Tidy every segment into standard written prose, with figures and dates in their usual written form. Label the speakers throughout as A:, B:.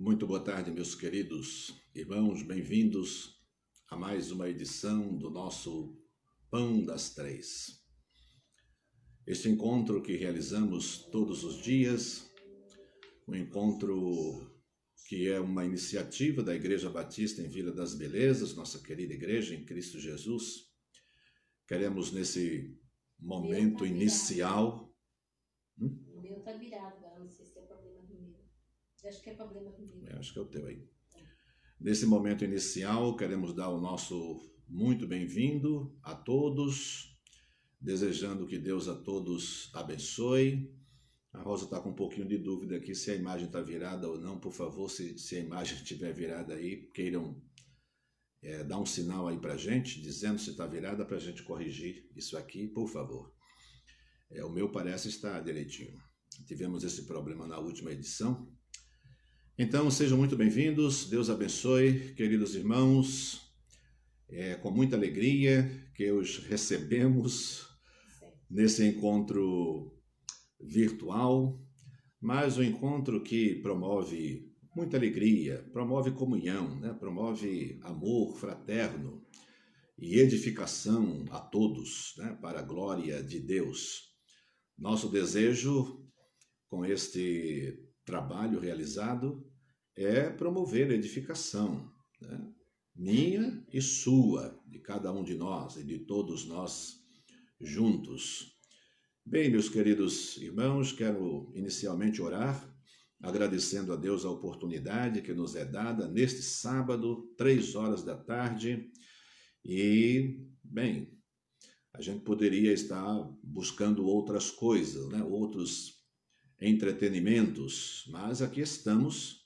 A: Muito boa tarde, meus queridos irmãos, bem-vindos a mais uma edição do nosso Pão das Três. Este encontro que realizamos todos os dias, um encontro que é uma iniciativa da Igreja Batista em Vila das Belezas, nossa querida igreja em Cristo Jesus. Queremos nesse momento inicial...
B: O meu tá virado, agora não sei se é problema do meu. Eu acho que é problema do meu.
A: Acho que é o teu aí. Nesse momento inicial, queremos dar o nosso muito bem-vindo a todos, desejando que Deus a todos abençoe. A Rosa está com um pouquinho de dúvida aqui se a imagem está virada ou não. Por favor, se a imagem estiver virada aí, queiram dar um sinal aí para a gente, dizendo se está virada para a gente corrigir isso aqui, por favor. O meu parece estar direitinho. Tivemos esse problema na última edição. Então, sejam muito bem-vindos, Deus abençoe, queridos irmãos, com muita alegria que os recebemos nesse encontro virtual, mas um encontro que promove muita alegria, promove comunhão, né? Promove amor fraterno e edificação a todos, né? Para a glória de Deus. Nosso desejo com este trabalho realizado é promover a edificação, né? Minha e sua, de cada um de nós e de todos nós juntos. Bem, meus queridos irmãos, quero inicialmente orar, agradecendo a Deus a oportunidade que nos é dada neste sábado, 3 horas da tarde. E, bem, a gente poderia estar buscando outras coisas, né? Outros entretenimentos, mas aqui estamos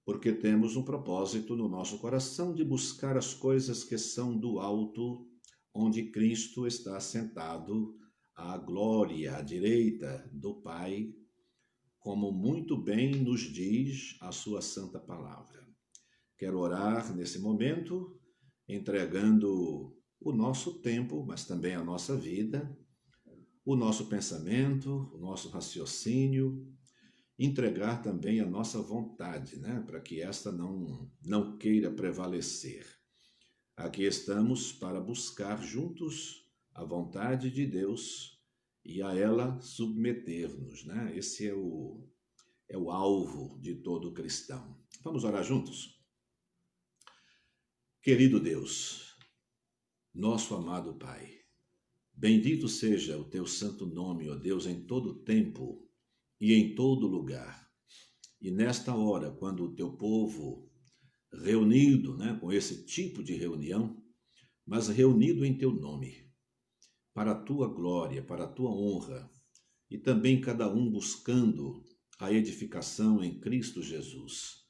A: porque temos um propósito no nosso coração de buscar as coisas que são do alto, onde Cristo está sentado à glória, à direita do Pai, como muito bem nos diz a sua santa palavra. Quero orar nesse momento, entregando o nosso tempo, mas também a nossa vida, o nosso pensamento, o nosso raciocínio, entregar também a nossa vontade, né? Para que esta não queira prevalecer. Aqui estamos para buscar juntos a vontade de Deus e a ela submeter-nos, né? Esse é o alvo de todo cristão. Vamos orar juntos? Querido Deus, nosso amado Pai, bendito seja o teu santo nome, ó Deus, em todo tempo e em todo lugar. E nesta hora, quando o teu povo reunido, né, com esse tipo de reunião, mas reunido em teu nome, para a tua glória, para a tua honra, e também cada um buscando a edificação em Cristo Jesus.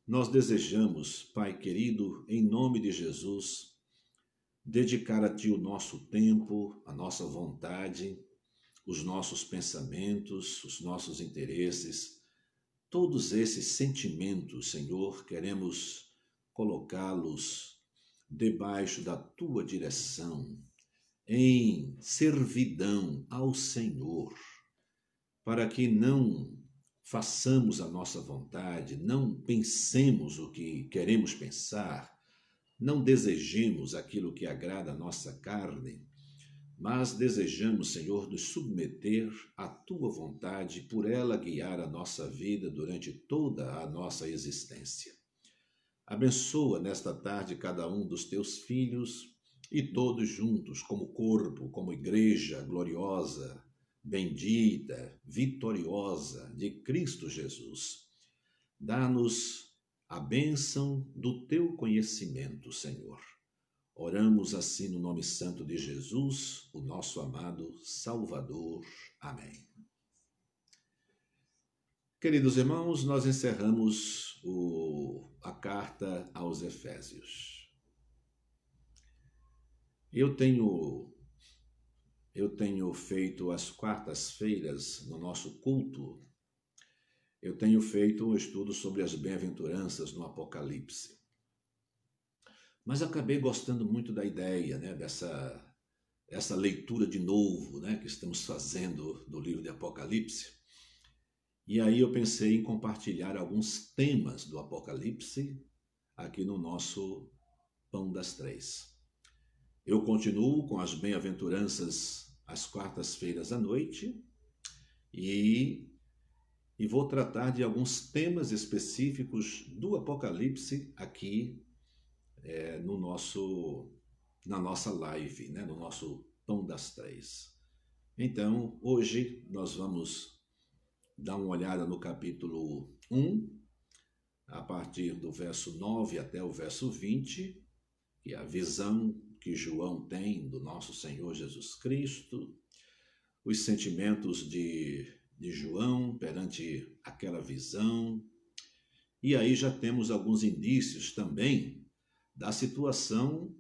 A: Nós desejamos, Pai querido, em nome de Jesus, dedicar a Ti o nosso tempo, a nossa vontade, os nossos pensamentos, os nossos interesses, todos esses sentimentos, Senhor, queremos colocá-los debaixo da Tua direção, em servidão ao Senhor, para que não façamos a nossa vontade, não pensemos o que queremos pensar, não desejemos aquilo que agrada a nossa carne, mas desejamos, Senhor, nos submeter à Tua vontade, por ela guiar a nossa vida durante toda a nossa existência. Abençoa nesta tarde cada um dos Teus filhos e todos juntos, como corpo, como igreja gloriosa, bendita, vitoriosa de Cristo Jesus. Dá-nos a bênção do Teu conhecimento, Senhor. Oramos assim no nome santo de Jesus, o nosso amado Salvador. Amém. Queridos irmãos, nós encerramos a carta aos Efésios. Eu tenho feito às quartas-feiras no nosso culto, eu tenho feito um estudo sobre as bem-aventuranças no Apocalipse. Mas acabei gostando muito da ideia, né, dessa leitura de novo, né, que estamos fazendo do livro de Apocalipse. E aí eu pensei em compartilhar alguns temas do Apocalipse aqui no nosso Pão das Três. Eu continuo com as bem-aventuranças às quartas-feiras à noite e vou tratar de alguns temas específicos do Apocalipse aqui na nossa live, né? No nosso Pão das Três. Então, hoje nós vamos dar uma olhada no capítulo 1, a partir do verso 9 até o verso 20, que é a visão que João tem do nosso Senhor Jesus Cristo, os sentimentos de João perante aquela visão. E aí já temos alguns indícios também da situação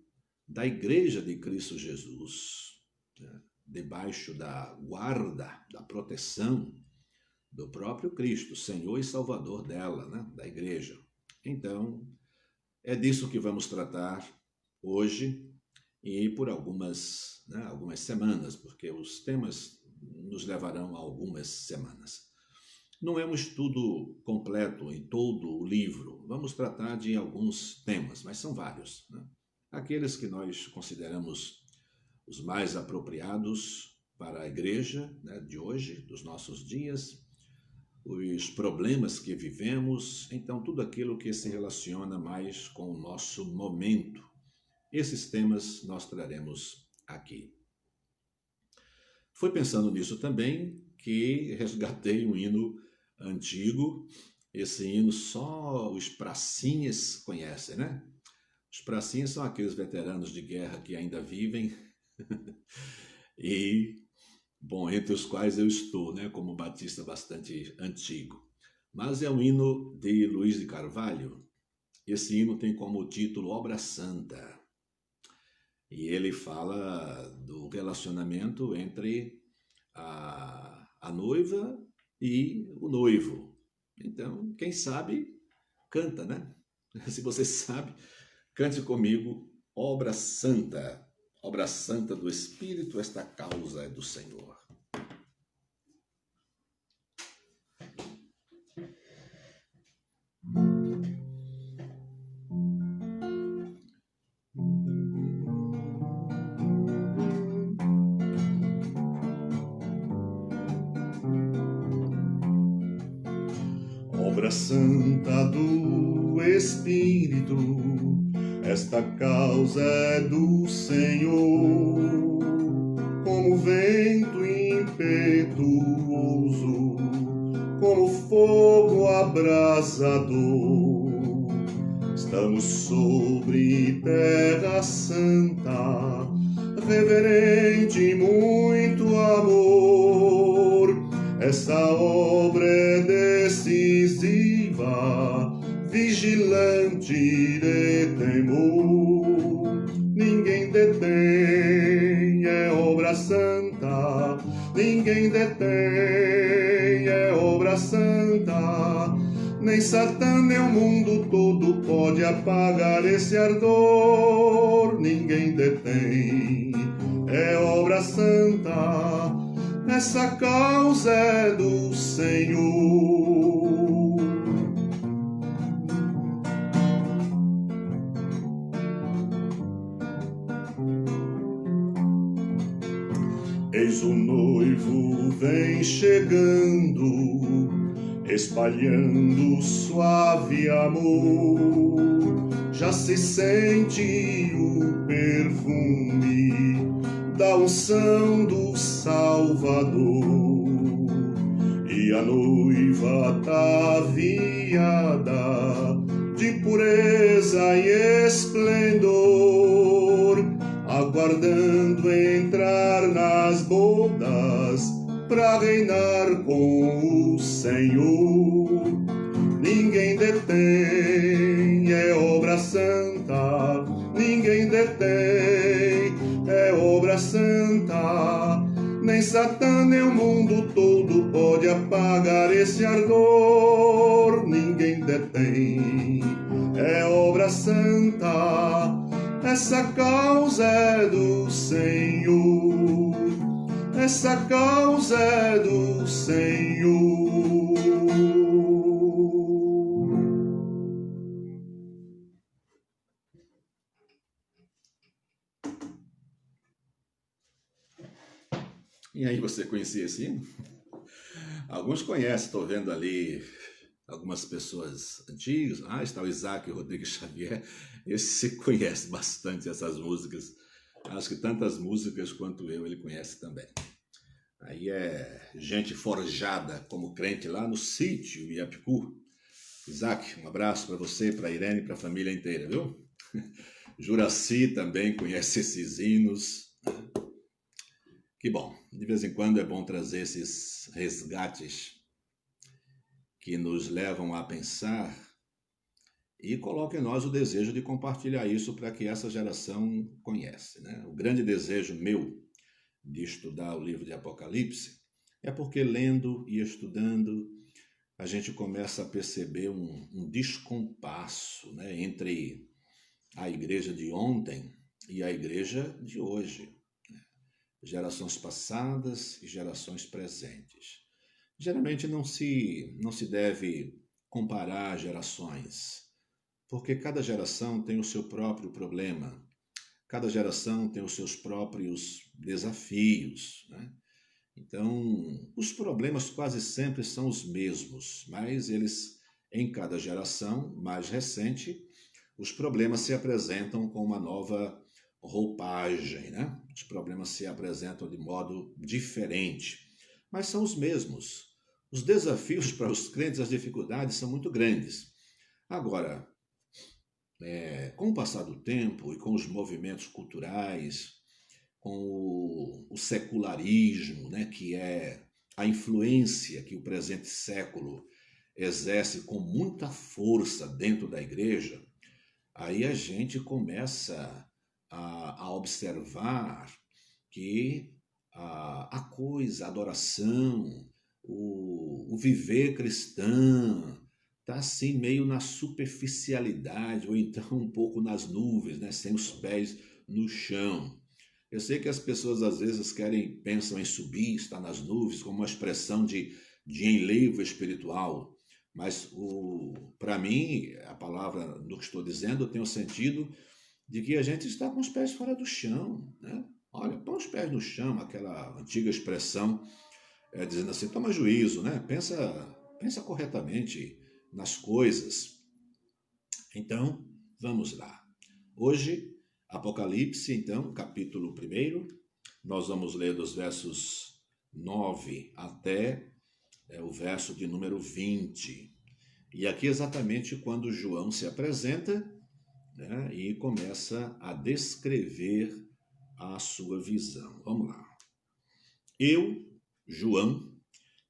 A: da Igreja de Cristo Jesus, né? Debaixo da guarda, da proteção do próprio Cristo, Senhor e Salvador dela, né? Da Igreja. Então, é disso que vamos tratar hoje e por algumas semanas, porque os temas nos levarão a algumas semanas. Não é um estudo completo em todo o livro. Vamos tratar de alguns temas, mas são vários, né? Aqueles que nós consideramos os mais apropriados para a igreja, né, de hoje, dos nossos dias, os problemas que vivemos, então tudo aquilo que se relaciona mais com o nosso momento. Esses temas nós traremos aqui. Foi pensando nisso também que resgatei um hino antigo. Esse hino só os pracinhas conhecem, né? Os pracinhas são aqueles veteranos de guerra que ainda vivem e, bom, entre os quais eu estou, né? Como batista bastante antigo. Mas é um hino de Luiz de Carvalho. Esse hino tem como título Obra Santa. E ele fala do relacionamento entre a noiva e o noivo. Então, quem sabe, canta, né? Se você sabe, cante comigo, Obra Santa do Espírito, esta causa é do Senhor. Obra santa do Espírito, esta causa é do Senhor. Como vento impetuoso, como fogo abrasador, estamos sobre terra santa, reverente e muito amor. Essa obra é decisiva, vigilante de temor. Ninguém detém, é obra santa. Ninguém detém, é obra santa. Nem Satã, nem o mundo todo pode apagar esse ardor. Ninguém detém, é obra santa. Essa causa é do Senhor. Eis o noivo vem chegando, espalhando suave amor. Já se sente o perfume da unção do Salvador, e a noiva ataviada de pureza e esplendor, aguardando entrar nas bodas pra reinar com o Senhor. Ninguém detém, é obra santa. Ninguém detém, é obra santa. Nem Satã, nem o mundo todo pode apagar esse ardor. Ninguém detém, é obra santa. Essa causa é do Senhor. Essa causa é do Senhor. E aí, você conhecia esse hino? Alguns conhecem, estou vendo ali algumas pessoas antigas. Ah, está o Isaac Rodrigues Xavier. Esse se conhece bastante essas músicas. Acho que tantas músicas quanto eu ele conhece também. Aí é gente forjada como crente lá no sítio Iapicu. Isaac, um abraço para você, para a Irene e para a família inteira, viu? Juraci também conhece esses hinos. Que bom, de vez em quando é bom trazer esses resgates que nos levam a pensar e coloca em nós o desejo de compartilhar isso para que essa geração conheça, né? O grande desejo meu de estudar o livro de Apocalipse é porque lendo e estudando a gente começa a perceber um descompasso, né, entre a igreja de ontem e a igreja de hoje, gerações passadas e gerações presentes. Geralmente não se deve comparar gerações, porque cada geração tem o seu próprio problema, cada geração tem os seus próprios desafios, né? Então, os problemas quase sempre são os mesmos, mas eles, em cada geração mais recente, os problemas se apresentam com uma nova roupagem, né? Os problemas se apresentam de modo diferente, mas são os mesmos. Os desafios para os crentes, as dificuldades são muito grandes. Agora, com o passar do tempo e com os movimentos culturais, com o secularismo, né, que é a influência que o presente século exerce com muita força dentro da igreja, aí a gente começa a observar que a coisa, a adoração, o viver cristão está assim meio na superficialidade ou então um pouco nas nuvens, né, sem os pés no chão. Eu sei que as pessoas às vezes pensam em subir, estar nas nuvens, como uma expressão de enlevo espiritual, mas para mim, a palavra do que estou dizendo tem o sentido de que a gente está com os pés fora do chão, né? Olha, põe os pés no chão, aquela antiga expressão, dizendo assim, toma juízo, né? Pensa corretamente nas coisas. Então, vamos lá. Hoje, Apocalipse, então, capítulo 1, nós vamos ler dos versos 9 até o verso de número 20. E aqui exatamente quando João se apresenta, né, e começa a descrever a sua visão. Vamos lá. Eu, João,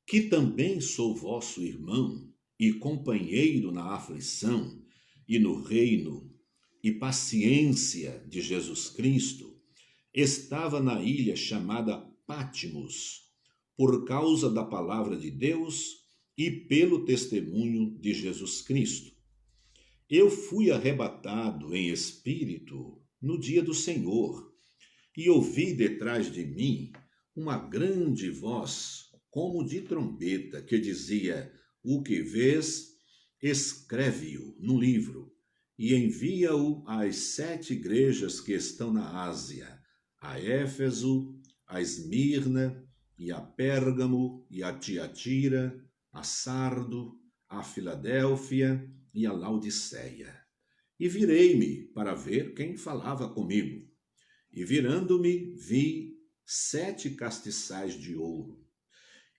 A: que também sou vosso irmão e companheiro na aflição e no reino e paciência de Jesus Cristo, estava na ilha chamada Patmos, por causa da palavra de Deus e pelo testemunho de Jesus Cristo. Eu fui arrebatado em espírito no dia do Senhor e ouvi detrás de mim uma grande voz, como de trombeta, que dizia: o que vês, escreve-o no livro e envia-o às 7 igrejas que estão na Ásia, a Éfeso, a Esmirna, e a Pérgamo, e a Tiatira, a Sardo, a Filadélfia e a Laodiceia. E virei-me para ver quem falava comigo. E virando-me, vi 7 castiçais de ouro.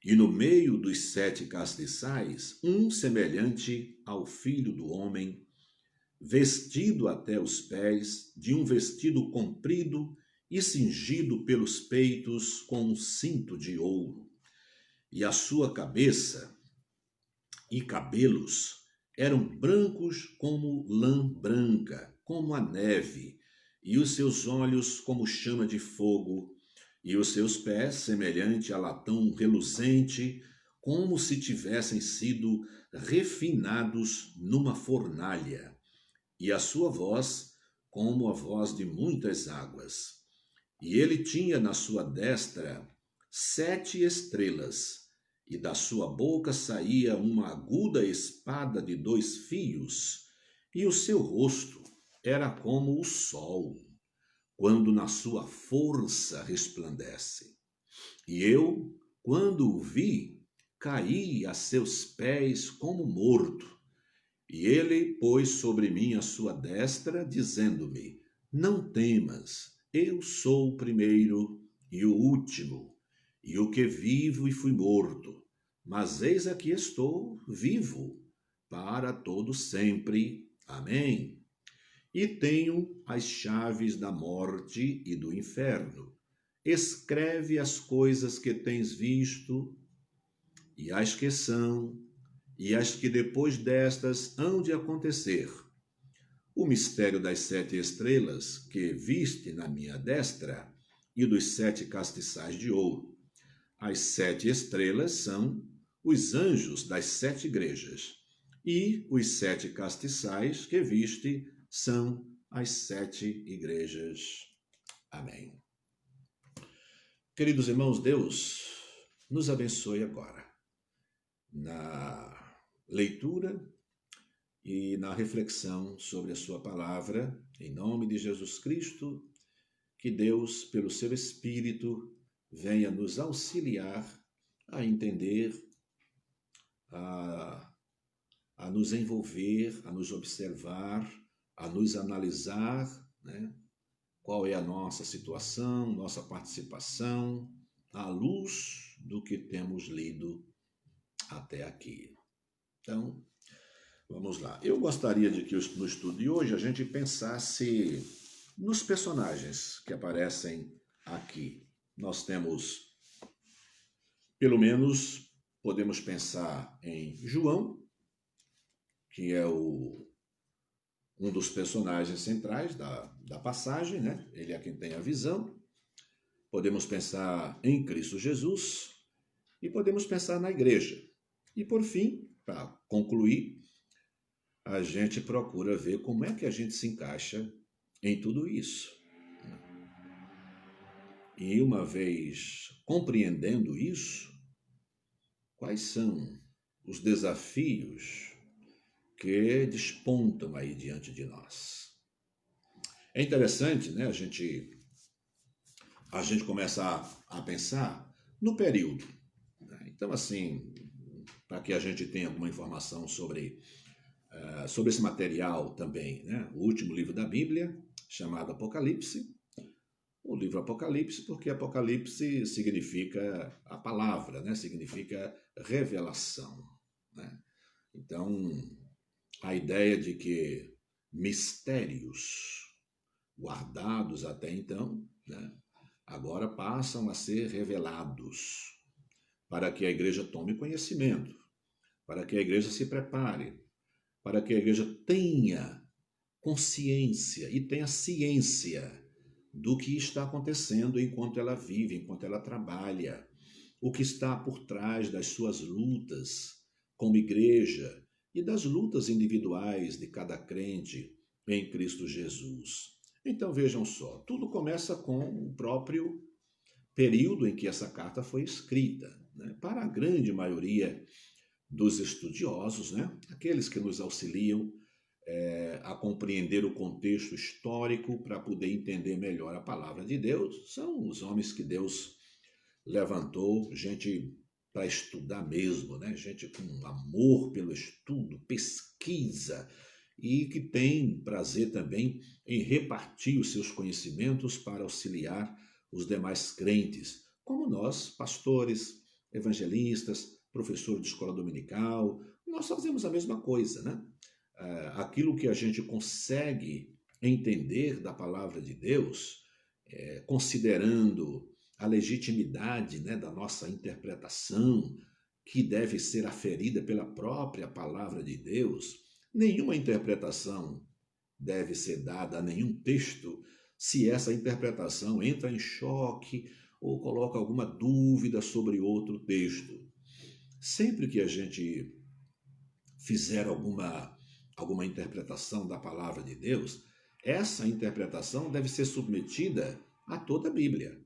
A: E no meio dos 7 castiçais, um semelhante ao Filho do Homem, vestido até os pés de um vestido comprido e cingido pelos peitos com um cinto de ouro. E a sua cabeça e cabelos eram brancos como lã branca, como a neve, e os seus olhos como chama de fogo, e os seus pés semelhante a latão reluzente, como se tivessem sido refinados numa fornalha, e a sua voz como a voz de muitas águas. E ele tinha na sua destra 7 estrelas, e da sua boca saía uma aguda espada de 2 fios, e o seu rosto era como o sol, quando na sua força resplandece. E eu, quando o vi, caí a seus pés como morto. E ele pôs sobre mim a sua destra, dizendo-me: Não temas, eu sou o primeiro e o último, e o que vivo e fui morto. Mas eis aqui estou, vivo, para todo sempre. Amém. E tenho as chaves da morte e do inferno. Escreve as coisas que tens visto, e as que são, e as que depois destas hão de acontecer. O mistério das 7 estrelas que viste na minha destra e dos 7 castiçais de ouro. As 7 estrelas são os anjos das 7 igrejas, e os 7 castiçais que viste são as 7 igrejas. Amém. Queridos irmãos, Deus nos abençoe agora na leitura e na reflexão sobre a sua palavra, em nome de Jesus Cristo, que Deus, pelo seu Espírito, venha nos auxiliar a entender, a nos envolver, a nos observar, a nos analisar, né? Qual é a nossa situação, nossa participação, à luz do que temos lido até aqui. Então, vamos lá. Eu gostaria de que no estudo de hoje a gente pensasse nos personagens que aparecem aqui. Nós temos, pelo menos, podemos pensar em João, que é um dos personagens centrais da passagem, né? Ele é quem tem a visão. Podemos pensar em Cristo Jesus e podemos pensar na igreja. E, por fim, para concluir, a gente procura ver como é que a gente se encaixa em tudo isso. E uma vez compreendendo isso, quais são os desafios que despontam aí diante de nós? É interessante, né? A gente começa a pensar no período, né? Então, assim, para que a gente tenha alguma informação sobre esse material também, né? O último livro da Bíblia, chamado Apocalipse. O livro Apocalipse, porque Apocalipse significa a palavra, né? Significa revelação, né? Então, a ideia de que mistérios guardados até então, né, agora passam a ser revelados, para que a igreja tome conhecimento, para que a igreja se prepare, para que a igreja tenha consciência e tenha ciência do que está acontecendo enquanto ela vive, enquanto ela trabalha, o que está por trás das suas lutas como igreja e das lutas individuais de cada crente em Cristo Jesus. Então vejam só, tudo começa com o próprio período em que essa carta foi escrita, né? Para a grande maioria dos estudiosos, né? Aqueles que nos auxiliam a compreender o contexto histórico para poder entender melhor a palavra de Deus, são os homens que Deus levantou, gente para estudar mesmo, né? Gente com amor pelo estudo, pesquisa e que tem prazer também em repartir os seus conhecimentos para auxiliar os demais crentes, como nós, pastores, evangelistas, professores de escola dominical, nós fazemos a mesma coisa, né? Aquilo que a gente consegue entender da palavra de Deus, considerando a legitimidade, né, da nossa interpretação, que deve ser aferida pela própria palavra de Deus. Nenhuma interpretação deve ser dada a nenhum texto se essa interpretação entra em choque ou coloca alguma dúvida sobre outro texto. Sempre que a gente fizer alguma interpretação da palavra de Deus, essa interpretação deve ser submetida a toda a Bíblia.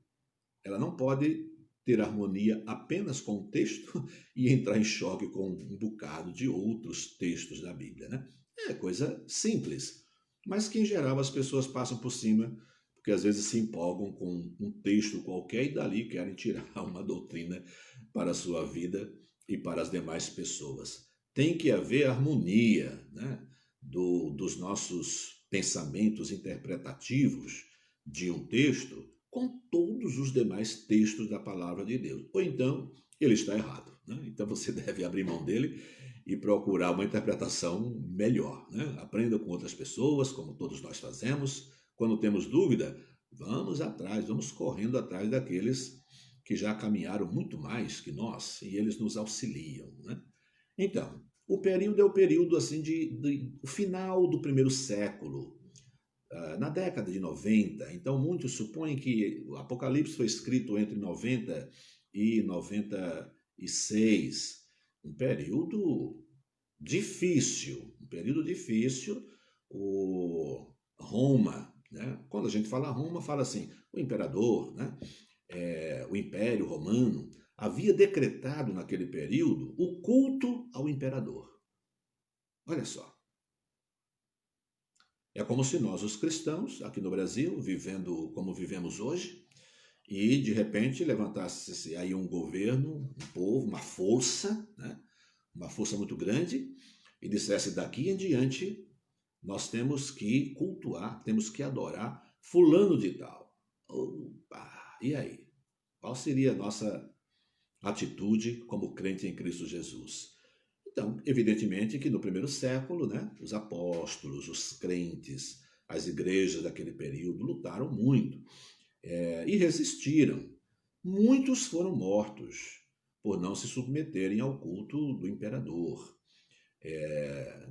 A: Ela não pode ter harmonia apenas com o texto e entrar em choque com um bocado de outros textos da Bíblia, né? É coisa simples, mas que em geral as pessoas passam por cima porque às vezes se empolgam com um texto qualquer e dali querem tirar uma doutrina para a sua vida e para as demais pessoas. Tem que haver harmonia, né, dos nossos pensamentos interpretativos de um texto com todos os demais textos da palavra de Deus. Ou então ele está errado, né? Então você deve abrir mão dele e procurar uma interpretação melhor, né? Aprenda com outras pessoas, como todos nós fazemos. Quando temos dúvida, vamos atrás, vamos correndo atrás daqueles que já caminharam muito mais que nós e eles nos auxiliam, né? Então, o período é o período assim o final do primeiro século, na década de 90. Então, muitos supõem que o Apocalipse foi escrito entre 90 e 96, um período difícil, o Roma, né? Quando a gente fala Roma, fala assim, o imperador, né? O Império Romano havia decretado naquele período o culto ao imperador. Olha só. É como se nós, os cristãos, aqui no Brasil, vivendo como vivemos hoje, e de repente levantasse aí um governo, um povo, uma força, né? Uma força muito grande, e dissesse daqui em diante nós temos que cultuar, temos que adorar fulano de tal. Opa, e aí? Qual seria a nossa atitude como crente em Cristo Jesus? Então, evidentemente que no primeiro século, né, os apóstolos, os crentes, as igrejas daquele período lutaram muito e resistiram. Muitos foram mortos por não se submeterem ao culto do imperador.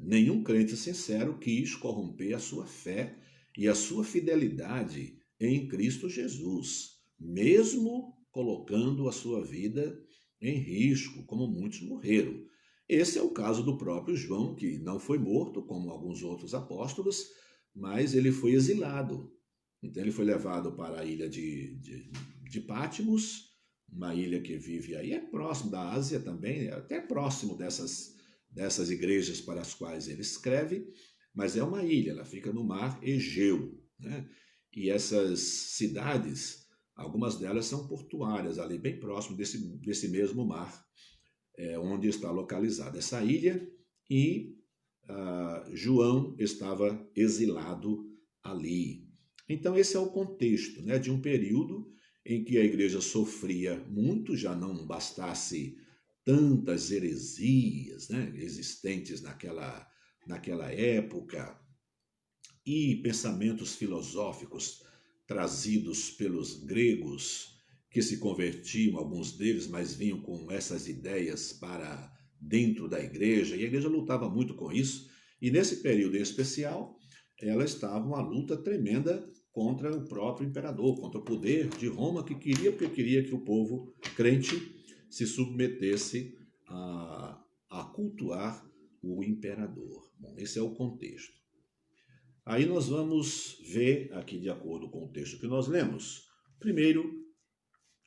A: Nenhum crente sincero quis corromper a sua fé e a sua fidelidade em Cristo Jesus, mesmo colocando a sua vida em risco, como muitos morreram. Esse é o caso do próprio João, que não foi morto, como alguns outros apóstolos, mas ele foi exilado. Então ele foi levado para a ilha de Patmos, uma ilha que vive aí, é próximo da Ásia também, é até próximo dessas igrejas para as quais ele escreve, mas é uma ilha, ela fica no mar Egeu, né? E essas cidades, algumas delas são portuárias, ali bem próximo desse mesmo mar, onde está localizada essa ilha, e João estava exilado ali. Então esse é o contexto, né, de um período em que a igreja sofria muito, já não bastasse tantas heresias, né, existentes naquela época, e pensamentos filosóficos trazidos pelos gregos, que se convertiam, alguns deles, mas vinham com essas ideias para dentro da igreja, e a igreja lutava muito com isso, e nesse período em especial, ela estava uma luta tremenda contra o próprio imperador, contra o poder de Roma, porque queria que o povo crente se submetesse a cultuar o imperador. Bom, esse é o contexto. Aí nós vamos ver aqui, de acordo com o texto que nós lemos,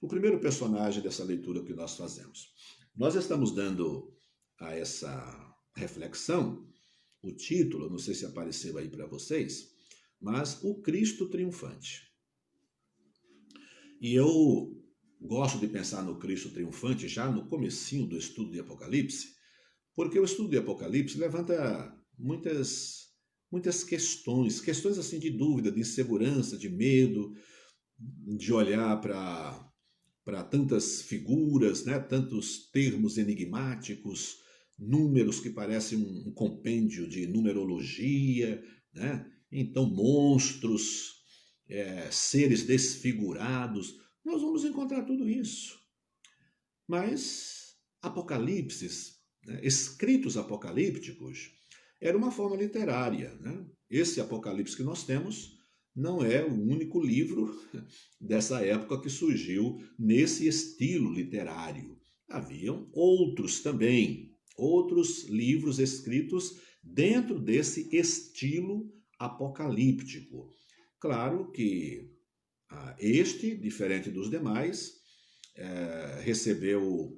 A: o primeiro personagem dessa leitura que nós fazemos. Nós estamos dando a essa reflexão o título, não sei se apareceu aí para vocês, mas o Cristo triunfante. E eu gosto de pensar no Cristo triunfante já no comecinho do estudo de Apocalipse, porque o estudo de Apocalipse levanta muitas questões assim de dúvida, de insegurança, de medo, de olhar para tantas figuras, né, tantos termos enigmáticos, números que parecem um compêndio de numerologia, né? Então monstros, seres desfigurados, nós vamos encontrar tudo isso. Mas Apocalipses, né, escritos apocalípticos, era uma forma literária, né? Esse Apocalipse que nós temos não é o único livro dessa época que surgiu nesse estilo literário. Haviam outros também, outros livros escritos dentro desse estilo apocalíptico. Claro que este, diferente dos demais, recebeu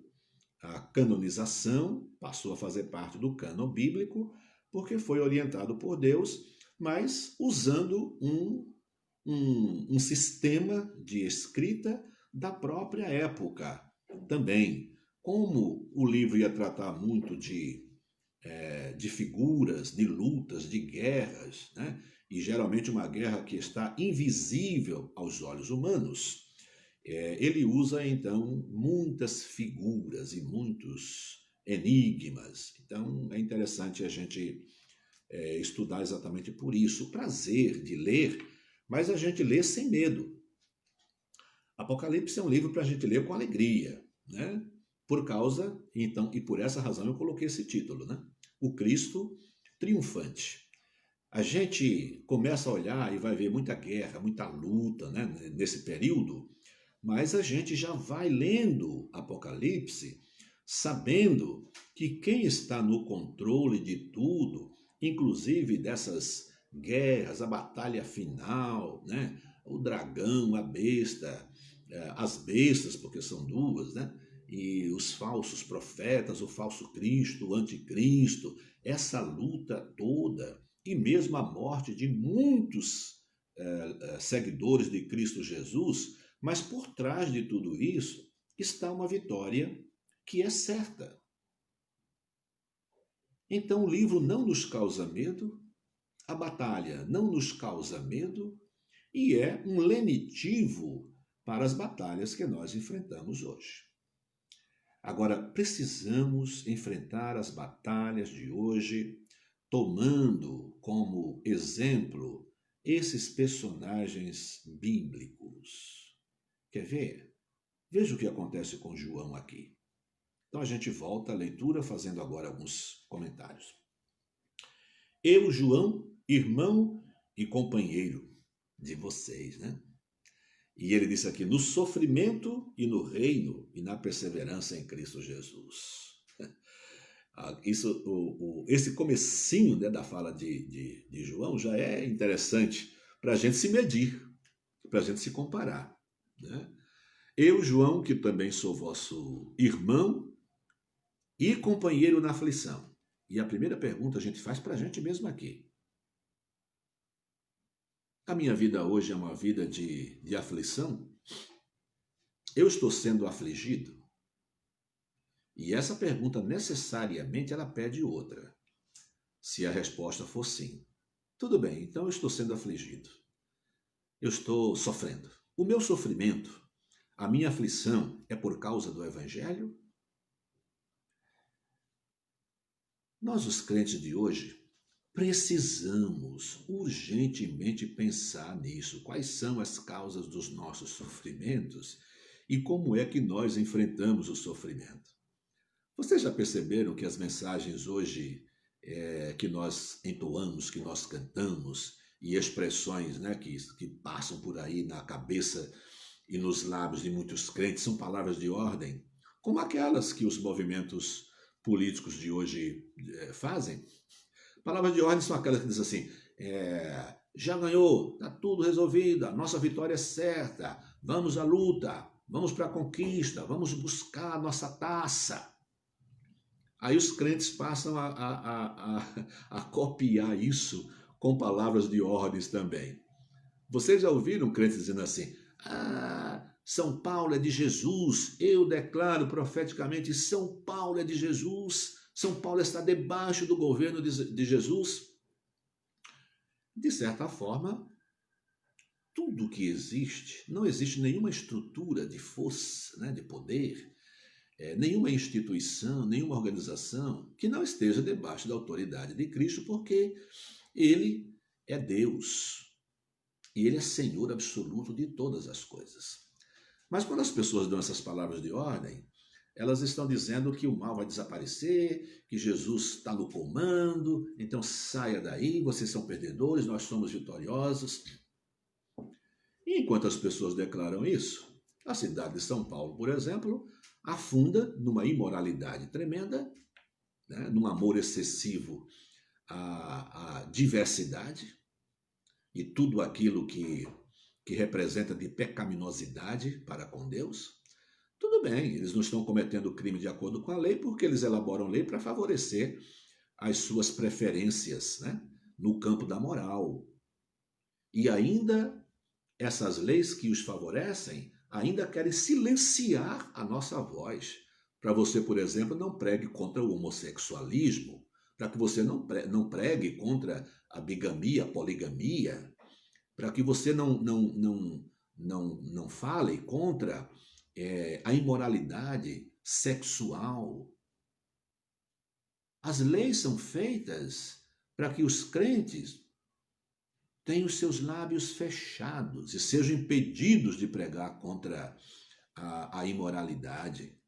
A: a canonização, passou a fazer parte do cânon bíblico, porque foi orientado por Deus, mas usando um sistema de escrita da própria época também. Como o livro ia tratar muito de figuras, de lutas, de guerras, né? E geralmente uma guerra que está invisível aos olhos humanos, ele usa então muitas figuras e muitos enigmas. Então é interessante a gente estudar exatamente por isso, o prazer de ler, mas a gente lê sem medo. Apocalipse é um livro para a gente ler com alegria, né? Por causa, então, e por essa razão eu coloquei esse título, né? O Cristo triunfante. A gente começa a olhar e vai ver muita guerra, muita luta, né, nesse período, mas a gente já vai lendo Apocalipse, sabendo que quem está no controle de tudo, inclusive dessas guerras, a batalha final, né, o dragão, a besta, as bestas, porque são duas, né, e os falsos profetas, o falso Cristo, o anticristo, essa luta toda, e mesmo a morte de muitos seguidores de Cristo Jesus, mas por trás de tudo isso está uma vitória que é certa. Então o livro não nos causa medo, a batalha não nos causa medo e é um lenitivo para as batalhas que nós enfrentamos hoje. Agora, precisamos enfrentar as batalhas de hoje tomando como exemplo esses personagens bíblicos. Quer ver? Veja o que acontece com João aqui. Então a gente volta à leitura fazendo agora alguns comentários. Eu, João, irmão e companheiro de vocês, né? E ele disse aqui, no sofrimento e no reino e na perseverança em Cristo Jesus. Esse comecinho, né, da fala de João já é interessante para a gente se medir, para a gente se comparar, né? Eu, João, que também sou vosso irmão e companheiro na aflição. E a primeira pergunta a gente faz para a gente mesmo aqui. A minha vida hoje é uma vida de aflição? Eu estou sendo afligido? E essa pergunta necessariamente ela pede outra. Se a resposta for sim, tudo bem, então eu estou sendo afligido. Eu estou sofrendo. O meu sofrimento, a minha aflição é por causa do Evangelho? Nós, os crentes de hoje, precisamos urgentemente pensar nisso. Quais são as causas dos nossos sofrimentos e como é que nós enfrentamos o sofrimento? Vocês já perceberam que as mensagens hoje que nós entoamos, que nós cantamos, e expressões, né, que passam por aí na cabeça e nos lábios de muitos crentes são palavras de ordem, como aquelas que os movimentos políticos de hoje fazem? Palavras de ordem são aquelas que dizem assim, já ganhou, está tudo resolvido, a nossa vitória é certa, vamos à luta, vamos para a conquista, vamos buscar a nossa taça. Aí os crentes passam a copiar isso com palavras de ordens também. Vocês já ouviram crentes dizendo assim, São Paulo é de Jesus, eu declaro profeticamente, São Paulo é de Jesus, São Paulo está debaixo do governo de Jesus? De certa forma, tudo que existe, não existe nenhuma estrutura de força, né, de poder, nenhuma instituição, nenhuma organização que não esteja debaixo da autoridade de Cristo, porque Ele é Deus e Ele é Senhor absoluto de todas as coisas. Mas quando as pessoas dão essas palavras de ordem, elas estão dizendo que o mal vai desaparecer, que Jesus está no comando, então saia daí, vocês são perdedores, nós somos vitoriosos. E enquanto as pessoas declaram isso, a cidade de São Paulo, por exemplo, afunda numa imoralidade tremenda, né, num amor excessivo à diversidade e tudo aquilo que representa de pecaminosidade para com Deus. Tudo bem, eles não estão cometendo crime de acordo com a lei, porque eles elaboram lei para favorecer as suas preferências, né, no campo da moral. E ainda essas leis que os favorecem ainda querem silenciar a nossa voz. Para você, por exemplo, não pregue contra o homossexualismo, para que você não pregue contra a bigamia, a poligamia, para que você não fale contra a imoralidade sexual. As leis são feitas para que os crentes tenham os seus lábios fechados e sejam impedidos de pregar contra a imoralidade.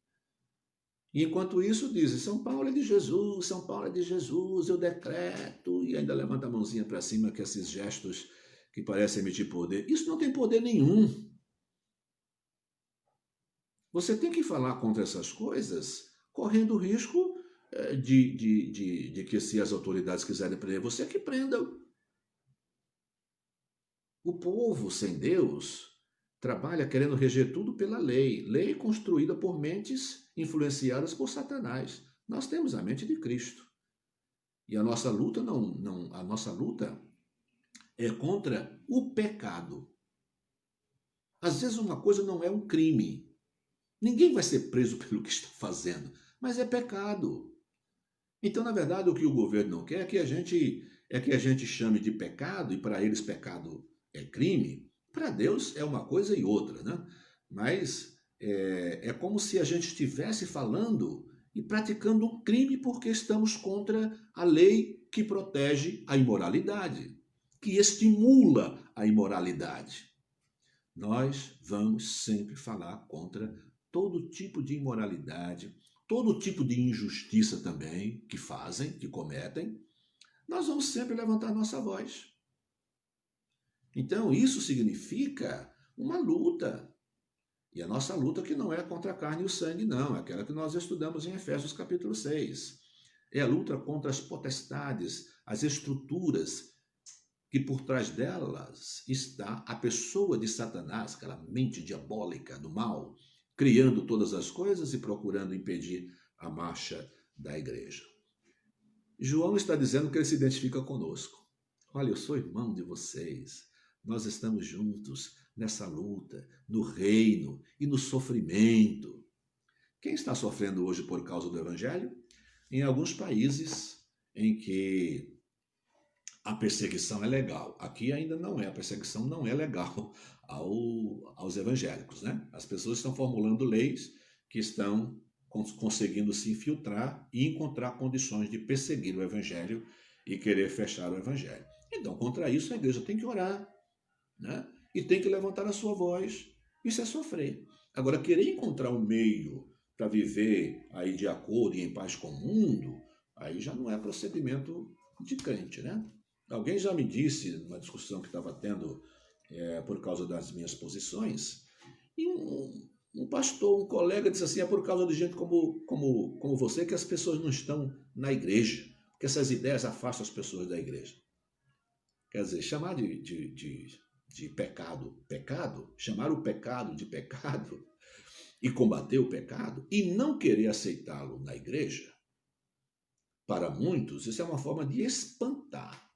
A: E enquanto isso dizem, São Paulo é de Jesus, São Paulo é de Jesus, eu decreto, e ainda levanta a mãozinha para cima com esses gestos que parecem emitir poder. Isso não tem poder nenhum. Você tem que falar contra essas coisas, correndo o risco de que, se as autoridades quiserem prender você, que prendam. O povo sem Deus trabalha querendo reger tudo pela lei, lei construída por mentes influenciadas por Satanás. Nós temos a mente de Cristo. E a nossa luta a nossa luta é contra o pecado. Às vezes uma coisa não é um crime. Ninguém vai ser preso pelo que está fazendo, mas é pecado. Então, na verdade, o que o governo não quer é que a gente chame de pecado, e para eles pecado é crime. Para Deus é uma coisa e outra, né? Mas é como se a gente estivesse falando e praticando um crime porque estamos contra a lei que protege a imoralidade, que estimula a imoralidade. Nós vamos sempre falar contra todo tipo de imoralidade, todo tipo de injustiça também que fazem, que cometem. Nós vamos sempre levantar nossa voz. Então, isso significa uma luta. E a nossa luta que não é contra a carne e o sangue, não. É aquela que nós estudamos em Efésios capítulo 6. É a luta contra as potestades, as estruturas, que por trás delas está a pessoa de Satanás, aquela mente diabólica do mal, criando todas as coisas e procurando impedir a marcha da igreja. João está dizendo que ele se identifica conosco. Olha, eu sou irmão de vocês. Nós estamos juntos nessa luta, no reino e no sofrimento. Quem está sofrendo hoje por causa do Evangelho? Em alguns países em que a perseguição é legal. Aqui ainda não é, a perseguição não é legal aos evangélicos, né? As pessoas estão formulando leis que estão conseguindo se infiltrar e encontrar condições de perseguir o evangelho e querer fechar o evangelho. Então, contra isso, a igreja tem que orar, né? E tem que levantar a sua voz. Isso é sofrer. Agora, querer encontrar um meio para viver aí de acordo e em paz com o mundo, aí já não é procedimento de crente, né? Alguém já me disse, numa discussão que estava tendo por causa das minhas posições, e um pastor, um colega, disse assim, é por causa de gente como você que as pessoas não estão na igreja, porque essas ideias afastam as pessoas da igreja. Quer dizer, chamar de pecado, chamar o pecado de pecado e combater o pecado e não querer aceitá-lo na igreja, para muitos, isso é uma forma de espantar.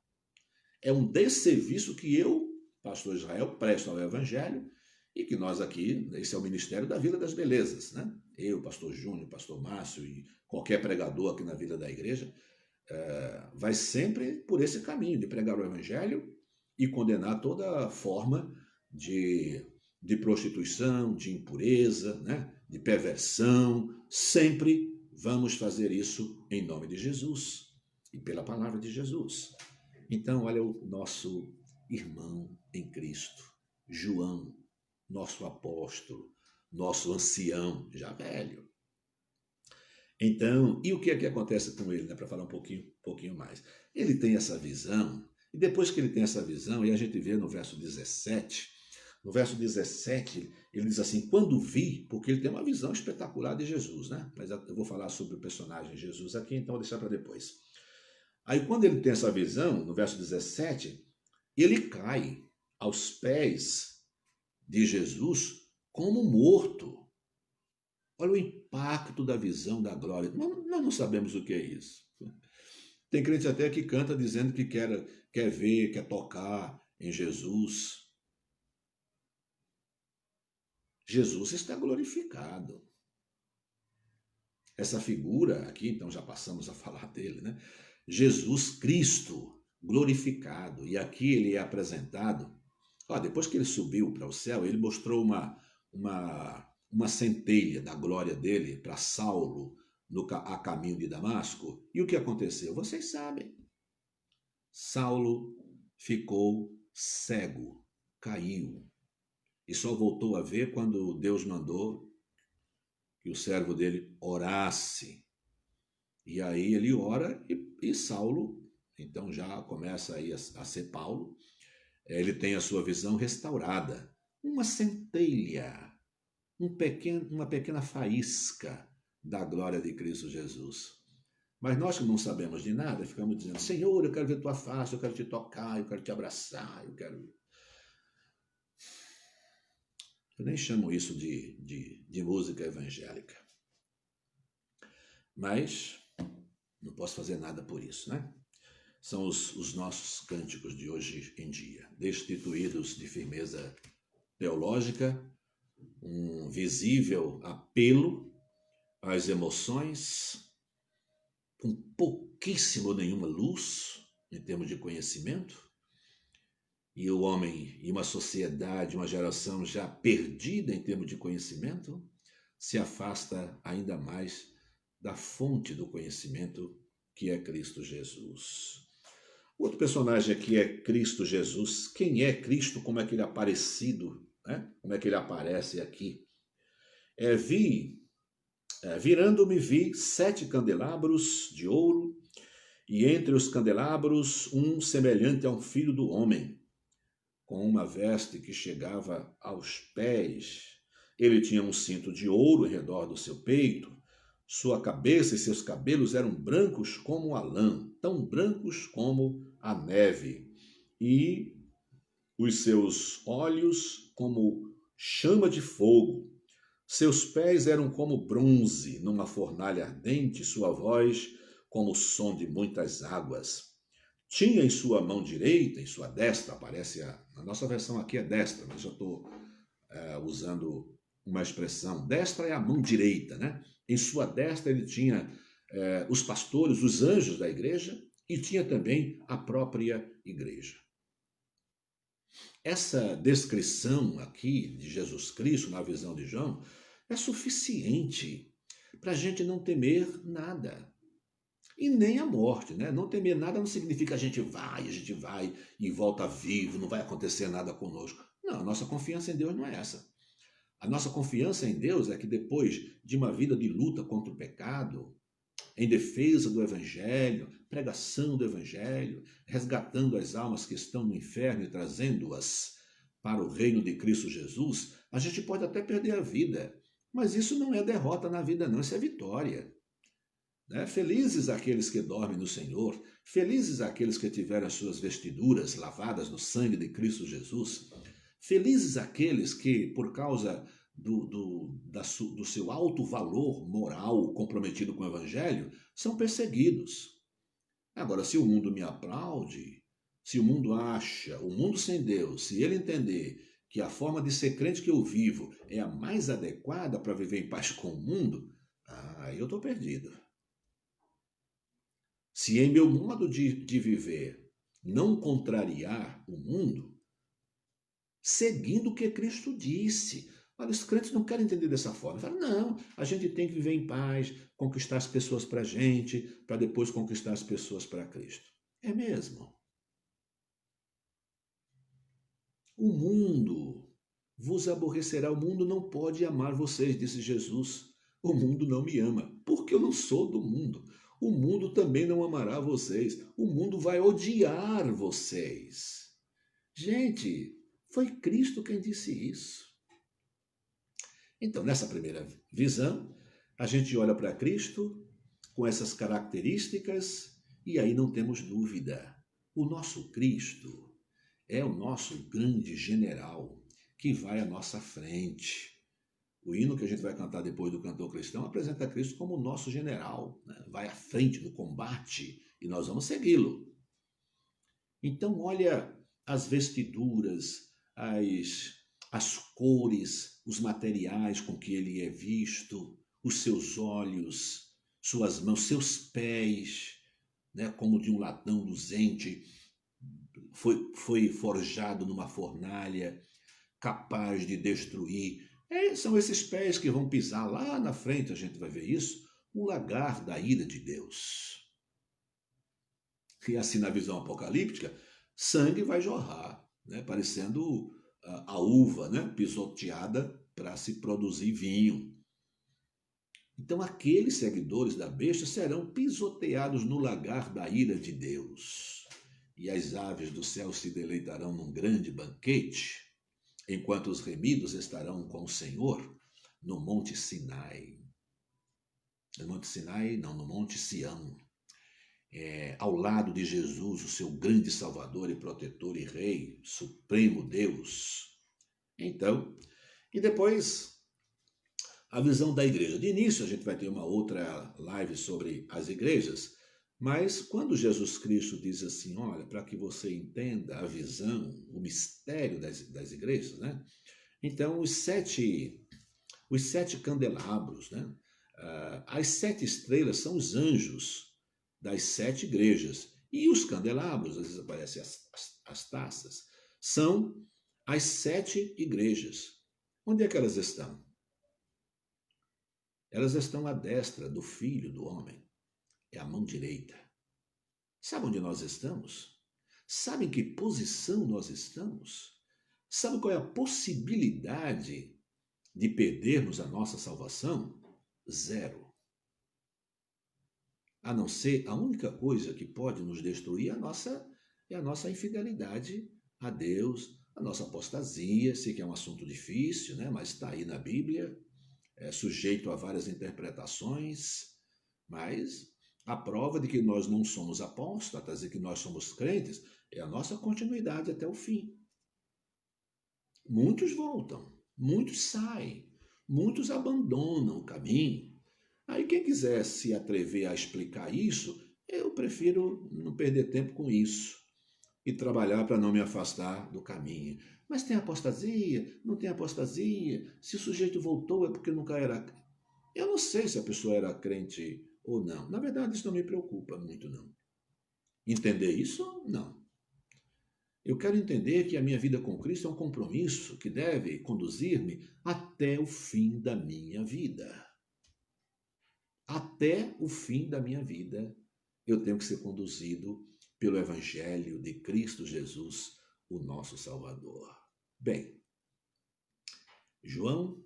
A: É um desserviço que eu, pastor Israel, presto ao evangelho e que nós aqui, esse é o Ministério da Vila das Belezas, né? Eu, pastor Júnior, pastor Márcio e qualquer pregador aqui na vida da igreja, vai sempre por esse caminho de pregar o evangelho e condenar toda forma de prostituição, de impureza, né? De perversão. Sempre vamos fazer isso em nome de Jesus e pela palavra de Jesus. Então, olha o nosso irmão em Cristo, João, nosso apóstolo, nosso ancião, já velho. Então, e o que é que acontece com ele, né? Para falar um pouquinho mais. Ele tem essa visão, e depois que ele tem essa visão, e a gente vê no verso 17, ele diz assim, quando vi, porque ele tem uma visão espetacular de Jesus, né? Mas eu vou falar sobre o personagem Jesus aqui, então vou deixar para depois. Aí quando ele tem essa visão, no verso 17, ele cai aos pés de Jesus como morto. Olha o impacto da visão da glória. Nós não sabemos o que é isso. Tem crente até que canta dizendo que quer ver, quer tocar em Jesus. Jesus está glorificado. Essa figura aqui, então já passamos a falar dele, né? Jesus Cristo glorificado. E aqui ele é apresentado. Depois que ele subiu para o céu, ele mostrou uma centelha da glória dele para Saulo a caminho de Damasco. E o que aconteceu? Vocês sabem. Saulo ficou cego, caiu. E só voltou a ver quando Deus mandou que o servo dele orasse. E aí ele ora e Saulo, então já começa aí a ser Paulo, ele tem a sua visão restaurada. Uma centelha, uma pequena faísca da glória de Cristo Jesus. Mas nós que não sabemos de nada, ficamos dizendo, Senhor, eu quero ver tua face, eu quero te tocar, eu quero te abraçar, eu quero... Eu nem chamo isso de música evangélica. Mas não posso fazer nada por isso, né? São os nossos cânticos de hoje em dia, destituídos de firmeza teológica, um visível apelo às emoções, com pouquíssimo ou nenhuma luz em termos de conhecimento, e o homem e uma sociedade, uma geração já perdida em termos de conhecimento, se afasta ainda mais da fonte do conhecimento que é Cristo Jesus. Outro personagem aqui é Cristo Jesus. Quem é Cristo? Como é que ele é aparecido? Né? Como é que ele aparece aqui? Virando-me, vi 7 candelabros de ouro, e entre os candelabros um semelhante a um filho do homem, com uma veste que chegava aos pés. Ele tinha um cinto de ouro em redor do seu peito. Sua cabeça e seus cabelos eram brancos como a lã, tão brancos como a neve, e os seus olhos como chama de fogo. Seus pés eram como bronze numa fornalha ardente, sua voz como o som de muitas águas. Tinha em sua mão direita, em sua destra, aparece na nossa versão aqui é destra, mas eu estou usando uma expressão. Destra é a mão direita, né? Em sua destra ele tinha os pastores, os anjos da igreja, e tinha também a própria igreja. Essa descrição aqui de Jesus Cristo na visão de João é suficiente para a gente não temer nada. E nem a morte, né? Não temer nada não significa que a gente vai e volta vivo, não vai acontecer nada conosco. Não, a nossa confiança em Deus não é essa. A nossa confiança em Deus é que depois de uma vida de luta contra o pecado, em defesa do Evangelho, pregação do Evangelho, resgatando as almas que estão no inferno e trazendo-as para o reino de Cristo Jesus, a gente pode até perder a vida, mas isso não é derrota na vida não, isso é vitória. Felizes aqueles que dormem no Senhor, felizes aqueles que tiveram as suas vestiduras lavadas no sangue de Cristo Jesus, felizes aqueles que, por causa do seu alto valor moral comprometido com o Evangelho, são perseguidos. Agora, se o mundo me aplaude, se o mundo acha, o mundo sem Deus, se ele entender que a forma de ser crente que eu vivo é a mais adequada para viver em paz com o mundo, aí eu estou perdido. Se em meu modo de viver não contrariar o mundo, seguindo o que Cristo disse. Olha, os crentes não querem entender dessa forma. Falam, não, a gente tem que viver em paz, conquistar as pessoas para a gente, para depois conquistar as pessoas para Cristo. É mesmo. O mundo vos aborrecerá, o mundo não pode amar vocês, disse Jesus. O mundo não me ama, porque eu não sou do mundo. O mundo também não amará vocês. O mundo vai odiar vocês. Gente, foi Cristo quem disse isso. Então, nessa primeira visão, a gente olha para Cristo com essas características e aí não temos dúvida. O nosso Cristo é o nosso grande general que vai à nossa frente. O hino que a gente vai cantar depois do cantor cristão apresenta Cristo como o nosso general, né? Vai à frente do combate e nós vamos segui-lo. Então, olha as vestiduras, as cores, os materiais com que ele é visto, os seus olhos, suas mãos, seus pés, né, como de um latão luzente, foi forjado numa fornalha, capaz de destruir. São esses pés que vão pisar lá na frente, a gente vai ver isso, o lagar da ira de Deus. E assim, na visão apocalíptica, sangue vai jorrar, né, parecendo a uva, né, pisoteada para se produzir vinho. Então, aqueles seguidores da besta serão pisoteados no lagar da ira de Deus. E as aves do céu se deleitarão num grande banquete, enquanto os remidos estarão com o Senhor no Monte Sinai. No Monte Sinai, não, no Monte Sião. Ao lado de Jesus, o seu grande Salvador e protetor e Rei, Supremo Deus. Então, e depois a visão da igreja. De início, a gente vai ter uma outra live sobre as igrejas, mas quando Jesus Cristo diz assim, olha, para que você entenda a visão, o mistério das igrejas, né? Então, os sete candelabros, né? As 7 estrelas são os anjos das 7 igrejas. E os candelabros, às vezes aparecem as taças, são as 7 igrejas. Onde é que elas estão? Elas estão à destra do Filho do Homem. É a mão direita. Sabe onde nós estamos? Sabe em que posição nós estamos? Sabe qual é a possibilidade de perdermos a nossa salvação? 0. A não ser, a única coisa que pode nos destruir é a nossa infidelidade a Deus, a nossa apostasia. Sei que é um assunto difícil, né? Mas está aí na Bíblia, é sujeito a várias interpretações, mas a prova de que nós não somos apóstatas e que nós somos crentes é a nossa continuidade até o fim. Muitos voltam, muitos saem, muitos abandonam o caminho. Aí quem quiser se atrever a explicar isso, eu prefiro não perder tempo com isso e trabalhar para não me afastar do caminho. Mas tem apostasia? Não tem apostasia? Se o sujeito voltou é porque nunca era... Eu não sei se a pessoa era crente ou não. Na verdade, isso não me preocupa muito, não. Entender isso? Não. Eu quero entender que a minha vida com Cristo é um compromisso que deve conduzir-me até o fim da minha vida. Até o fim da minha vida, eu tenho que ser conduzido pelo Evangelho de Cristo Jesus, o nosso Salvador. Bem, João,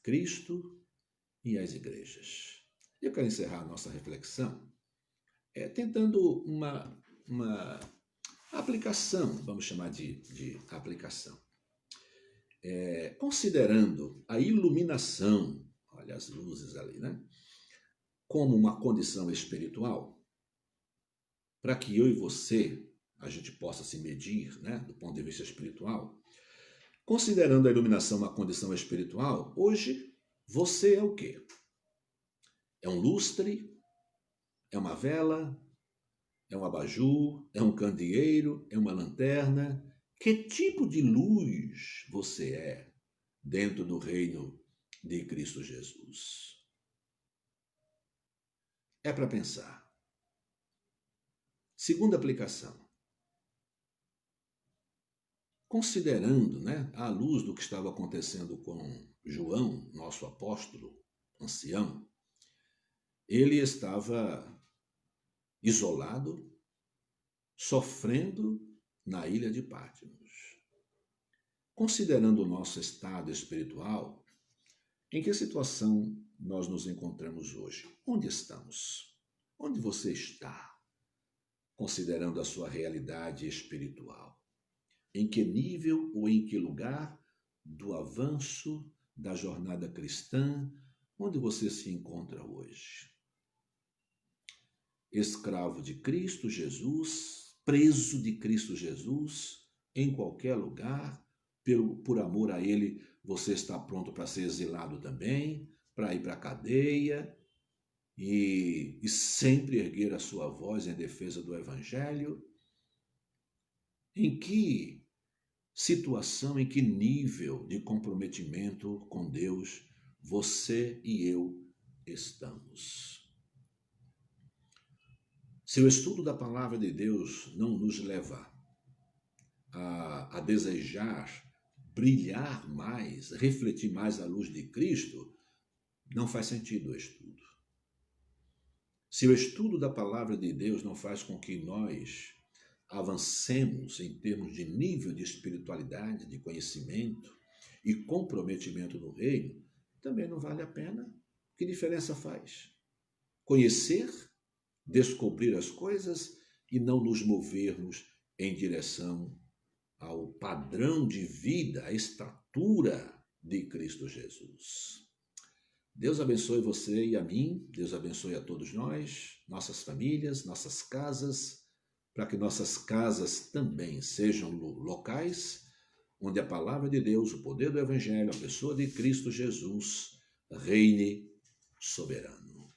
A: Cristo e as igrejas. Eu quero encerrar a nossa reflexão tentando uma aplicação, vamos chamar de aplicação. Considerando a iluminação, olha as luzes ali, né? Como uma condição espiritual, para que eu e você, a gente possa se medir, né, do ponto de vista espiritual, considerando a iluminação uma condição espiritual, hoje você é o quê? É um lustre? É uma vela? É um abajur? É um candeeiro? É uma lanterna? Que tipo de luz você é dentro do reino de Cristo Jesus? É para pensar. Segunda aplicação. Considerando, né, à luz do que estava acontecendo com João, nosso apóstolo, ancião, ele estava isolado, sofrendo na ilha de Patmos. Considerando o nosso estado espiritual, em que situação nós nos encontramos hoje? Onde estamos? Onde você está? Considerando a sua realidade espiritual. Em que nível ou em que lugar do avanço da jornada cristã, onde você se encontra hoje? Escravo de Cristo Jesus, preso de Cristo Jesus, em qualquer lugar, por amor a Ele, você está pronto para ser exilado também, para ir para a cadeia e sempre erguer a sua voz em defesa do Evangelho? Em que situação, em que nível de comprometimento com Deus você e eu estamos. Se o estudo da palavra de Deus não nos leva a desejar brilhar mais, refletir mais a luz de Cristo, não faz sentido o estudo. Se o estudo da palavra de Deus não faz com que nós avancemos em termos de nível de espiritualidade, de conhecimento e comprometimento no reino, também não vale a pena. Que diferença faz? Conhecer, descobrir as coisas e não nos movermos em direção ao padrão de vida, à estatura de Cristo Jesus. Deus abençoe você e a mim, Deus abençoe a todos nós, nossas famílias, nossas casas, para que nossas casas também sejam locais onde a palavra de Deus, o poder do Evangelho, a pessoa de Cristo Jesus reine soberano.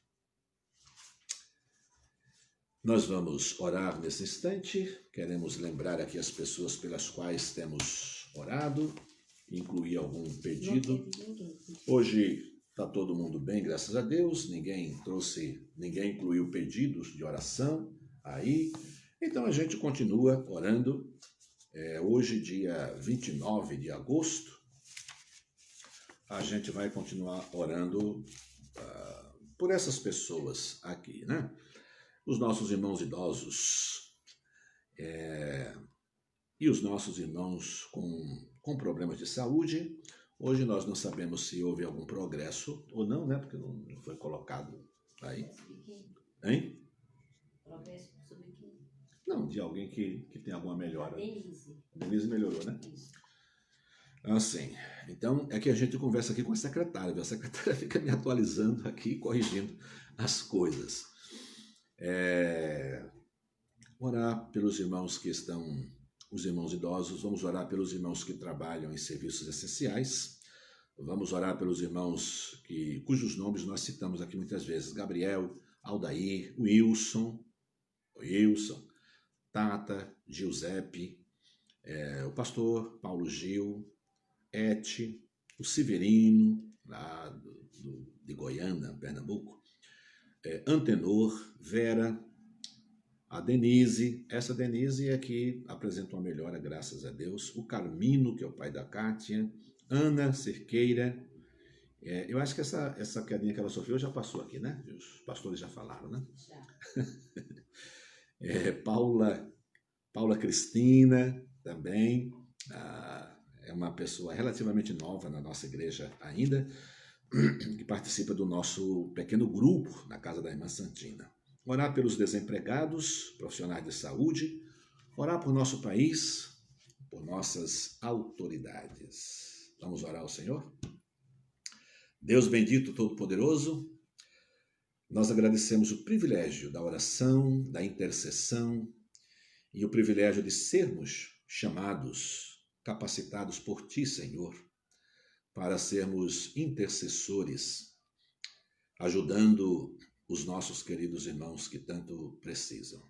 A: Nós vamos orar nesse instante. Queremos lembrar aqui as pessoas pelas quais temos orado, incluir algum pedido. Hoje está todo mundo bem, graças a Deus. Ninguém incluiu pedidos de oração aí. Então a gente continua orando. Hoje, dia 29 de agosto, a gente vai continuar orando por essas pessoas aqui, né? Os nossos irmãos idosos e os nossos irmãos com problemas de saúde. Hoje nós não sabemos se houve algum progresso ou não, né? Porque não foi colocado aí. Hein?
B: Progresso sobre quem?
A: Não, de alguém que tem alguma melhora.
B: Denise.
A: Denise melhorou, né?
B: Isso.
A: Assim, então é que a gente conversa aqui com a secretária, viu? A secretária fica me atualizando aqui, corrigindo as coisas. Orar pelos irmãos que estão, os irmãos idosos, vamos orar pelos irmãos que trabalham em serviços essenciais, vamos orar pelos irmãos cujos nomes nós citamos aqui muitas vezes: Gabriel, Aldair, Wilson, Tata, Giuseppe, o pastor Paulo Gil, Eti, o Severino, lá de Goiânia, Pernambuco, Antenor, Vera, a Denise, essa Denise é que apresenta uma melhora, graças a Deus, o Carmino, que é o pai da Kátia, Ana Cerqueira, eu acho que essa quedinha que ela sofreu já passou aqui, né? Os pastores já falaram, né?
B: Já.
A: Paula Cristina, também, é uma pessoa relativamente nova na nossa igreja ainda, que participa do nosso pequeno grupo na casa da irmã Santina. Orar pelos desempregados, profissionais de saúde, orar por nosso país, por nossas autoridades. Vamos orar ao Senhor? Deus bendito, todo-poderoso, nós agradecemos o privilégio da oração, da intercessão e o privilégio de sermos chamados, capacitados por Ti, Senhor, para sermos intercessores, ajudando os nossos queridos irmãos que tanto precisam.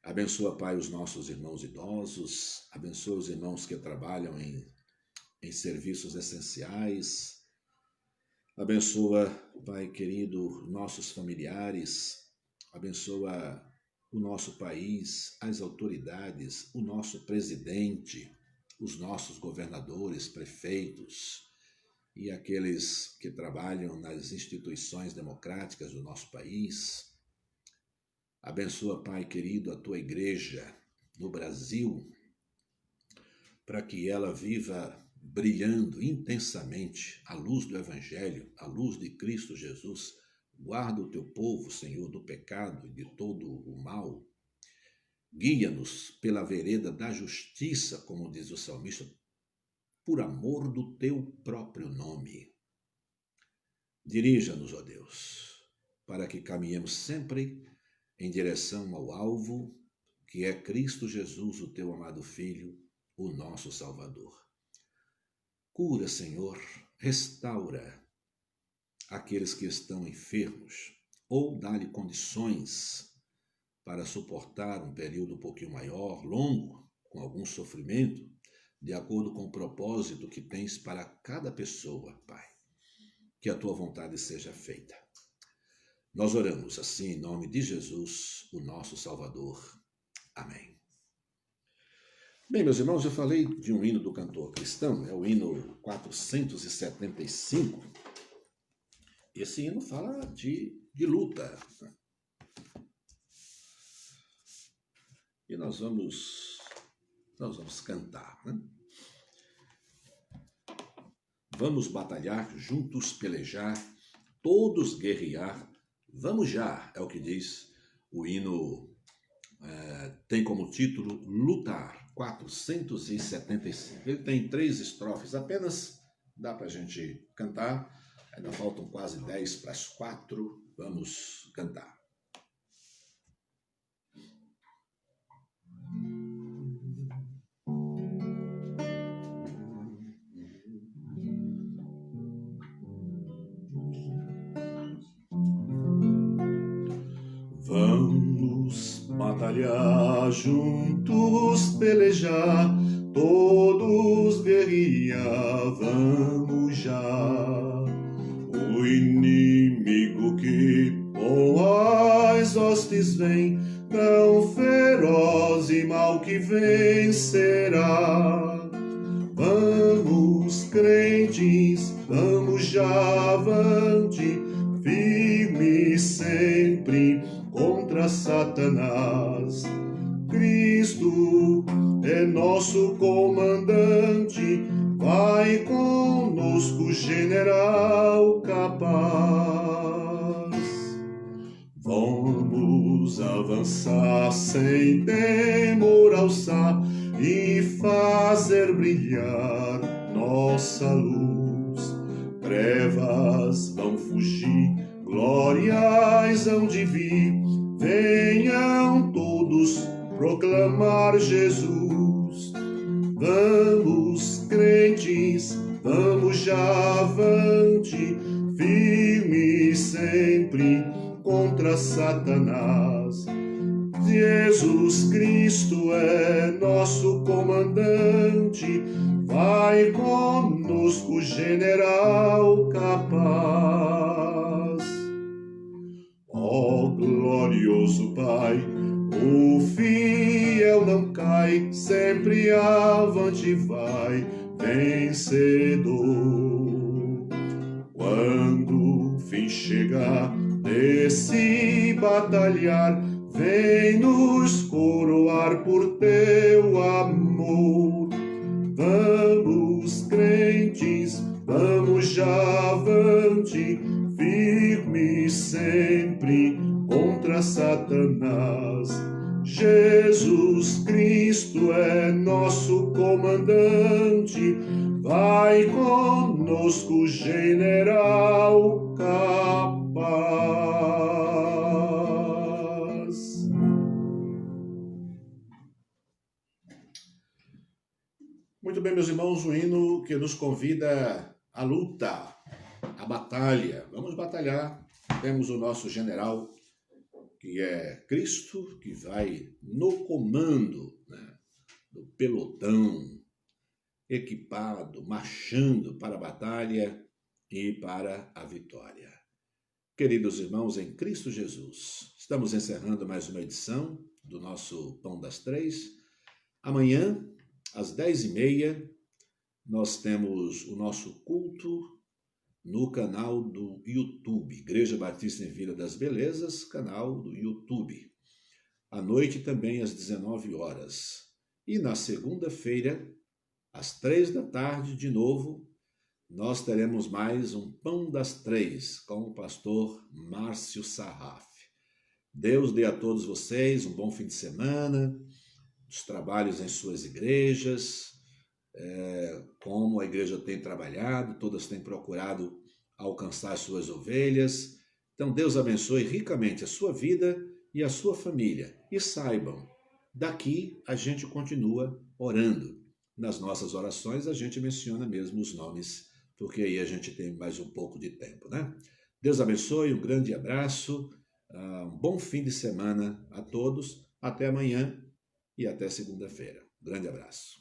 A: Abençoa, Pai, os nossos irmãos idosos, abençoa os irmãos que trabalham em serviços essenciais, abençoa, Pai querido, nossos familiares, abençoa o nosso país, as autoridades, o nosso presidente, os nossos governadores, prefeitos e aqueles que trabalham nas instituições democráticas do nosso país. Abençoa, Pai querido, a Tua igreja no Brasil, para que ela viva brilhando intensamente a luz do Evangelho, a luz de Cristo Jesus. Guarda o Teu povo, Senhor, do pecado e de todo o mal. Guia-nos pela vereda da justiça, como diz o salmista, por amor do Teu próprio nome. Dirija-nos, ó Deus, para que caminhemos sempre em direção ao alvo, que é Cristo Jesus, o Teu amado Filho, o nosso Salvador. Cura, Senhor, restaura aqueles que estão enfermos, ou dá-lhe condições para suportar um período um pouquinho maior, longo, com algum sofrimento, de acordo com o propósito que tens para cada pessoa, Pai. Que a tua vontade seja feita. Nós oramos assim em nome de Jesus, o nosso Salvador. Amém. Bem, meus irmãos, eu falei de um hino do cantor cristão, é o hino 475. Esse hino fala de luta. E nós vamos cantar, né? Vamos batalhar, juntos pelejar, todos guerrear, vamos já, é o que diz o hino, tem como título Lutar, 475. Ele tem 3 estrofes apenas, dá para a gente cantar, ainda faltam quase 10 para as 4, vamos cantar. Vamos batalhar, juntos pelejar, todos guerrear, vamos já. O inimigo que com as hostes vem, tão feroz e mal que vencerá. Vamos, crentes, vamos já avante, firme sempre contra Satanás. Cristo é nosso comandante, vai conosco, general capaz. Vamos avançar sem temor, alçar e fazer brilhar nossa luz. Trevas vão fugir, glórias hão de vir, venham todos proclamar Jesus. Vamos, crentes, vamos já avante, firme sempre contra Satanás. Jesus Cristo é nosso comandante, vai conosco, general capaz. Ó glorioso Pai, o fiel não cai, sempre avante vai, vencedor. Quando o fim chegar desse batalhar, vem nos coroar por teu amor. Vamos, crentes, vamos já avante, firme sempre contra Satanás. Jesus Cristo é nosso comandante, vai conosco, general capaz. Muito bem, meus irmãos, o hino que nos convida à luta, à batalha. Vamos batalhar. Temos o nosso general, que é Cristo, que vai no comando, né, do pelotão, equipado, marchando para a batalha e para a vitória. Queridos irmãos em Cristo Jesus, estamos encerrando mais uma edição do nosso Pão das Três. Amanhã, às 10h30, nós temos o nosso culto no canal do YouTube, Igreja Batista em Vila das Belezas, canal do YouTube. À noite também às 19h. E na segunda-feira, às 15h, de novo, nós teremos mais um Pão das Três com o pastor Márcio Sarraf. Deus dê a todos vocês um bom fim de semana, os trabalhos em suas igrejas, como a igreja tem trabalhado, todas têm procurado alcançar suas ovelhas. Então Deus abençoe ricamente a sua vida e a sua família. E saibam, daqui a gente continua orando. Nas nossas orações a gente menciona mesmo os nomes, porque aí a gente tem mais um pouco de tempo, né? Deus abençoe, um grande abraço, um bom fim de semana a todos, até amanhã e até segunda-feira. Grande abraço.